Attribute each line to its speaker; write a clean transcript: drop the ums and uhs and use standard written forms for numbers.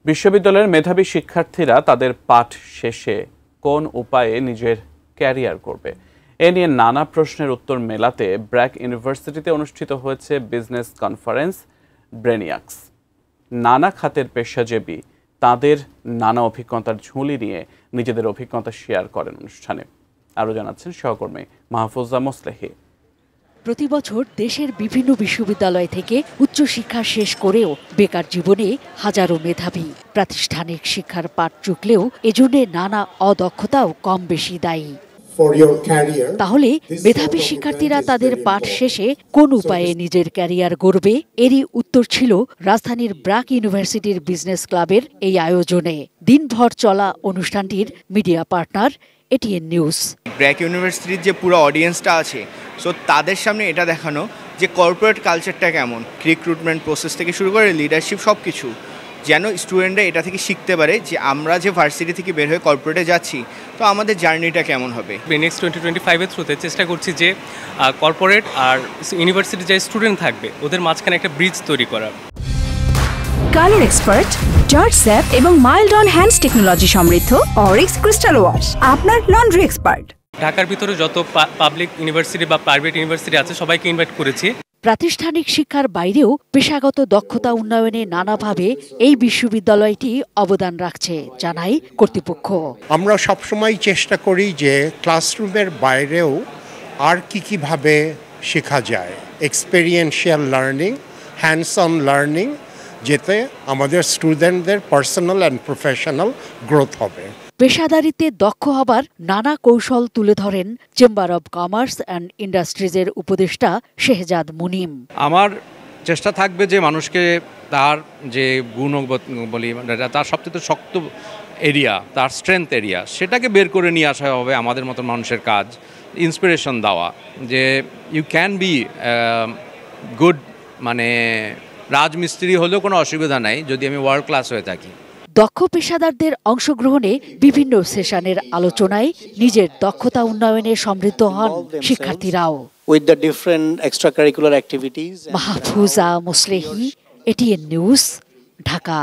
Speaker 1: বিশ্ববিদ্যালয়ের মেধাবী শিক্ষার্থীরা তাদের পাঠ শেষে কোন উপায়ে নিজের ক্যারিয়ার করবে এ নিয়ে নানা প্রশ্নের উত্তর মেলাতে ব্র্যাক ইউনিভার্সিটিতে অনুষ্ঠিত হয়েছে বিজনেস কনফারেন্স ব্রেনিয়াক্স। নানা খাতের পেশাজীবী তাদের নানা অভিজ্ঞতার ঝুলি নিয়ে নিজেদের অভিজ্ঞতা শেয়ার করেন অনুষ্ঠানে। আরও জানাচ্ছেন সহকর্মী মাহফুজা মোসলেহি।
Speaker 2: প্রতি বছর দেশের বিভিন্ন বিশ্ববিদ্যালয় থেকে উচ্চশিক্ষা শেষ করেও বেকার জীবনে হাজারো মেধাবী প্রাতিষ্ঠানিক শিক্ষার পাঠ চুকলেও এজন্য নানা অদক্ষতাও কম বেশি দায়ী। তাহলে মেধাবী শিক্ষার্থীরা তাদের পাঠ শেষে কোন উপায়ে নিজের ক্যারিয়ার গড়বে, এরই উত্তর ছিল রাজধানীর ব্র্যাক ইউনিভার্সিটির বিজনেস ক্লাবের এই আয়োজনে। দিনভর চলা অনুষ্ঠানটির media partner ATN News.
Speaker 3: BRAC ইউনিভার্সিটির যে পুরো অডিয়েন্সটা আছে, সো তাদের সামনে এটা দেখানো যে কর্পোরেট কালচারটা কেমন, রিক্রুটমেন্ট প্রসেস থেকে শুরু করে লিডারশিপ সব কিছু, যেন স্টুডেন্টরা এটা থেকে শিখতে পারে যে আমরা যে ভার্সিটি থেকে বের হয়ে কর্পোরেটে যাচ্ছি তো আমাদের জার্নিটা কেমন হবে।
Speaker 4: নেক্সট 2025-এর থ্রুতে চেষ্টা করছি যে কর্পোরেট আর ইউনিভার্সিটি যে স্টুডেন্ট থাকবে ওদের মাঝখানে একটা ব্রিজ তৈরি করা।
Speaker 5: কালার এক্সপার্ট, জর্জ স্যাপ এবং মাইল্ড অন হ্যান্ডস টেকনোলজি সমৃদ্ধ অরিক্স ক্রিস্টাল ওয়াশ আপনার লন্ড্রি এক্সপার্ট।
Speaker 4: ঢাকার ভিতরে যত পাবলিক ইউনিভার্সিটি বা প্রাইভেট ইউনিভার্সিটি আছে সবাইকে ইনভাইট করেছি।
Speaker 2: প্রাতিষ্ঠানিক শিক্ষার বাইরেও পেশাগত দক্ষতা উন্নয়নে নানাভাবে এই বিশ্ববিদ্যালয়টি অবদান রাখছে জানায় কর্তৃপক্ষ।
Speaker 6: আমরা সবসময় চেষ্টা করি যে ক্লাসরুমের বাইরেও আর কিভাবে শেখা যায়, experiential learning, hands on learning, যেতে আমাদের স্টুডেন্টদের পার্সোনাল অ্যান্ড প্রফেশনাল গ্রোথ হবে।
Speaker 2: পেশাদারিতে দক্ষ হবার নানা কৌশল তুলে ধরেন চেম্বার অব কমার্স অ্যান্ড ইন্ডাস্ট্রিজের উপদেষ্টা শেহজাদ মুনিম।
Speaker 7: আমার চেষ্টা থাকবে যে মানুষকে তার যে গুণ বলি, তার সবচেয়ে শক্ত এরিয়া, তার স্ট্রেংথ এরিয়া, সেটাকে বের করে নিয়ে আসা হবে আমাদের মতো মানুষের কাজ। ইন্সপিরেশন দেওয়া যে ইউ ক্যান বি গুড, মানে রাজমিস্ত্রি হলেও কোনো অসুবিধা নাই যদি আমি ওয়ার্ল্ড ক্লাস হয়ে থাকি।
Speaker 2: দক্ষ পেশাদারদের অংশগ্রহণে বিভিন্ন সেশনের আলোচনায় নিজের দক্ষতা উন্নয়নে সমৃদ্ধ হন শিক্ষার্থীরাও।
Speaker 8: Mahfuza Moslehi,
Speaker 2: ATN News, Dhaka.